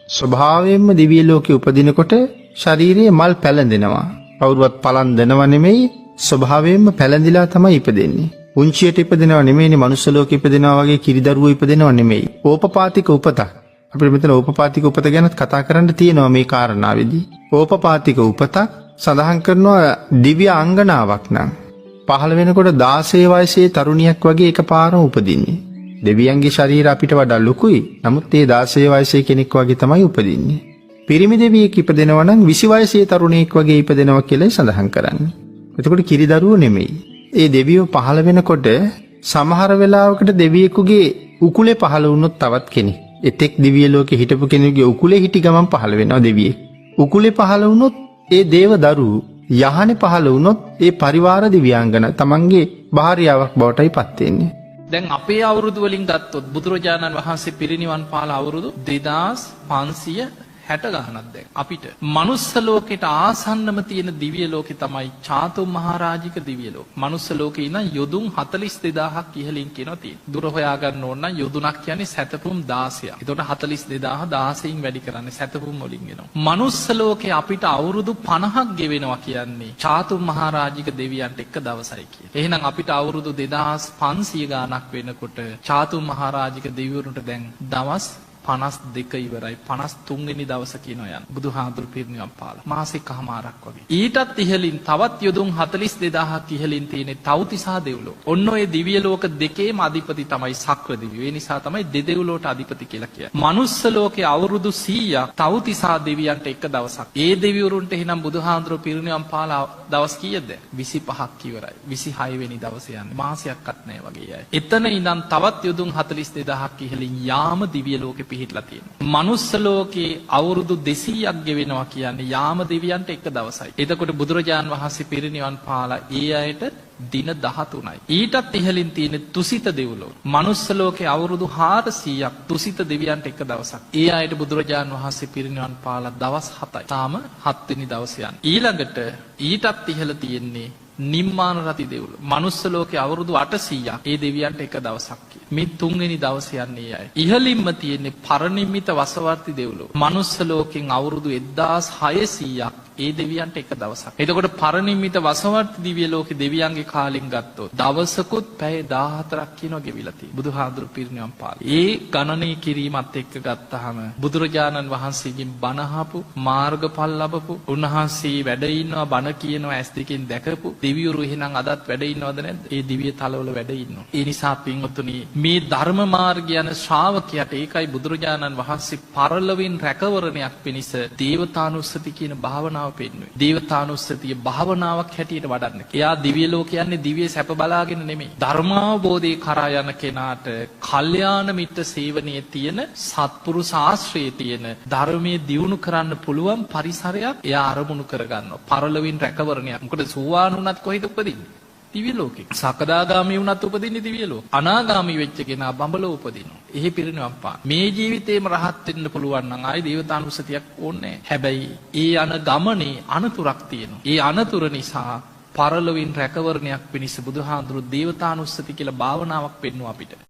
ස්වභාවයෙන්ම දිව්‍ය ලෝකේ උපදිනකොට ශරීරයේ මල් පැලඳෙනවා. කවුරුවත් පලන් දෙනව නෙමෙයි, ස්වභාවයෙන්ම පැලඳිලා තමයි ඉපදෙන්නේ. පුංචියට ඉපදෙනව නෙමෙයිනේ, මනුස්ස ලෝකෙ ඉපදෙනවා වගේ කිරිදරුවෝ ඉපදෙනව නෙමෙයි. ඕපපාතික උපතක්. අපිට මෙතන ඕපපාතික උපත ගැනත් කතා කරන්න තියෙනවා මේ කාරණාවේදී. ඕපපාතික උපතක් සඳහන් කරනවා දිව්‍ය අංගනාවක් නම් 15 වෙනකොට 16 වයසේ තරුණියක් වගේ එකපාරම උපදින්නේ. දෙවියන්ගේ ශරීර අපිට වඩා ලොකුයි. නමුත් ඒ 16 වයසේ කෙනෙක් වගේ තමයි උපදින්නේ. පිරිමි දෙවියෙක් ඉපදෙනවා නම් 20 වයසේ තරුණයෙක් වගේ ඉපදෙනවා කියලා සඳහන් කරන්නේ. එතකොට කිරිදරුවෝ නෙමෙයි. ඒ දෙවියෝ පහළ වෙනකොට සමහර වෙලාවකට දෙවියෙකුගේ උකුලේ පහළ වුණොත් තවත් කෙනෙක්. එතෙක් දිව්‍ය ලෝකේ හිටපු කෙනෙකුගේ උකුලේ හිටි ගමන් පහළ වෙනවා දෙවියෙක්. උකුලේ පහළ වුණොත් ඒ දේව දරුවෝ, යහනේ පහළ වුණොත් ඒ පරිවාර දිව්‍යාංගන තමන්ගේ භාර්යාවක් බවටයි පත් වෙන්නේ. දැන් අපේ අවුරුදු වලින් ගත්තොත් බුදුරජාණන් වහන්සේ පිරිනිවන් පාල අවුරුදු 2560 ගණනක් දැන් අපිට මනුස්ස ලෝකෙට ආසන්නම තියෙන දිව්‍ය ලෝකෙ තමයි චාතුම් මහරජික දිව්‍ය ලෝක. මනුස්ස ලෝකේ ඉඳන් යොදුන් 42000ක් ඉහළින් කියනවා තියෙන. දුර හොයාගන්න ඕන නම් යොදුනක් කියන්නේ සැතපුම් 16ක්. ඒතකොට 42000 16න් වැඩි කරන්නේ සැතපුම් වලින් එනවා. මනුස්ස ලෝකේ අපිට අවුරුදු 50ක් ගෙවෙනවා කියන්නේ චාතුම් මහරජික දෙවියන්ට එක දවසයි කියන. එහෙනම් අපිට අවුරුදු 2500 ගාණක් වෙනකොට චාතුම් මහරජික දෙවිවරුන්ට දැන් දවස් 52 ඉවරයි. 53 වෙනි දවස කියනවා යන බුදුහාඳුරු පිරිනිවන් පාලා මාසෙකමාරක් වගේ. ඊටත් ඉහළින් තවත් යොදුන් 42000ක් ඉහළින් තියෙන තව්තිසා දෙව්ලෝ. ඔන්න ඔය දිව්‍ය ලෝක දෙකේම අධිපති තමයි සක්‍ර දිව්‍යෝ. ඒ නිසා තමයි දෙදෙව්ලෝට අධිපති කියලා කියන්නේ. මනුස්ස ලෝකේ අවුරුදු 100ක් තව්තිසා දෙවියන්ට එක දවසක්. ඒ දෙවිවරුන්ට එහෙනම් බුදුහාඳුරු පිරිනිවන් පාලා දවස් කීයද? 25ක් ඉවරයි. 26 වෙනි දවසේ යන්නේ. මාසයක්වත් නැහැ වගේ අය. එතන ඉඳන් තවත් යොදුන් 42000ක් ඉහළින් යාම දිව්‍ය ලෝකෙ පිහිටලා තියෙනවා. මනුස්ස ලෝකේ අවුරුදු 200ක් ගෙවෙනවා කියන්නේ යාම දෙවියන්ට එක දවසයි. එතකොට බුදුරජාන් වහන්සේ පිරිනිවන් පාලා ඒ අයට දින 13යි. ඊටත් ඉහළින් තියෙන තුසිත දෙව්ලෝ. මනුස්ස ලෝකේ අවුරුදු 400ක් තුසිත දෙවියන්ට එක දවසක්. ඒ අයට බුදුරජාන් වහන්සේ පිරිනිවන් පාලා දවස් 7යි. තාම 7 වෙනි දවසේ යන්නේ. ඊළඟට ඊටත් ඉහළ තියෙන්නේ නිම්මාන රති දෙව්ලෝ. මනුස්ස ලෝකේ අවුරුදු 800ක් ඒ දෙවියන්ට එක දවසක්. මේ 3 වෙනි දවසේ යන්නේ අය. ඉහළින්ම තියෙන්නේ පරිනිම්මිත වසවර්ති දෙව්ලෝ. මනුස්ස ලෝකෙන් අවුරුදු 1600ක් ඒ දෙවියන්ට එක දවසක්. එතකොට පරිනිම්මිත වසවර්ති දිව්‍ය ලෝකේ දෙවියන්ගේ කාලෙන් ගත්තොත් දවසකුත් පැය 14ක් කියනවා ගෙවිලා තියෙනවා. බුදුහාඳුරු පිරිනිවන් පාලා. ඒ ගණනය කිරීමත් එක්ක ගත්තාම බුදුරජාණන් වහන්සේගෙන් බණ අහපු, මාර්ගඵල ලැබපු, උන්වහන්සේ වැඩ ඉන්නවා, බණ කියනවා, ඇස් දෙකෙන් දැකපු දෙවිවරු එහෙනම් අදත් වැඩ ඉන්නවද නැද්ද? ඒ දිව්‍ය තලවල වැඩ ඉන්නවා. ඒ නිසා පින්වතුනි මේ ධර්ම මාර්ගය යන ශ්‍රාවකයාට ඒකයි බුදුරජාණන් වහන්සේ පරලොවින් රැකවරණයක් පිණිස දේවතානුස්සති කියන භාවනාව පෙන්වුවේ. දේවතානුස්සතිය භාවනාවක් හැටියට වඩන්න. එයා දිව්‍ය ලෝක යන්නේ දිව්‍ය සැප බලාගෙන නෙමෙයි. ධර්මාවබෝධේ කරා යන කෙනාට කල්යාණ මිත්‍ර සේවනයේ තියෙන සත්පුරුෂ ආශ්‍රයේ තියෙන ධර්මයේ දියුණු කරන්න පුළුවන් පරිසරයක් එයා අරමුණු කරගන්නවා. පරලොවින් රැකවරණයක්. මොකද සෝවාන් වුණත් කොහෙද උපදින්නේ? දිව්‍ය ලෝකේ. සකදාගාමී වුණත් උපදින්නේ දිව්‍ය ලෝකේ. අනාගාමී වෙච්ච කෙනා බඹලෝ උපදිනවා. එහි පිරිනිවන් පාන. මේ ජීවිතේම රහත් වෙන්න පුළුවන් නම් ආයි දේවතානුස්සතියක් ඕනේ නැහැ. හැබැයි ඒ යන ගමනේ අනතුරක් තියෙනවා. ඒ අනතුර නිසා පරලොවින් රැකවරණයක් පිණිස බුදුහාඳුරු දේවතානුස්සති කියලා භාවනාවක් පෙන්වුවා අපිට.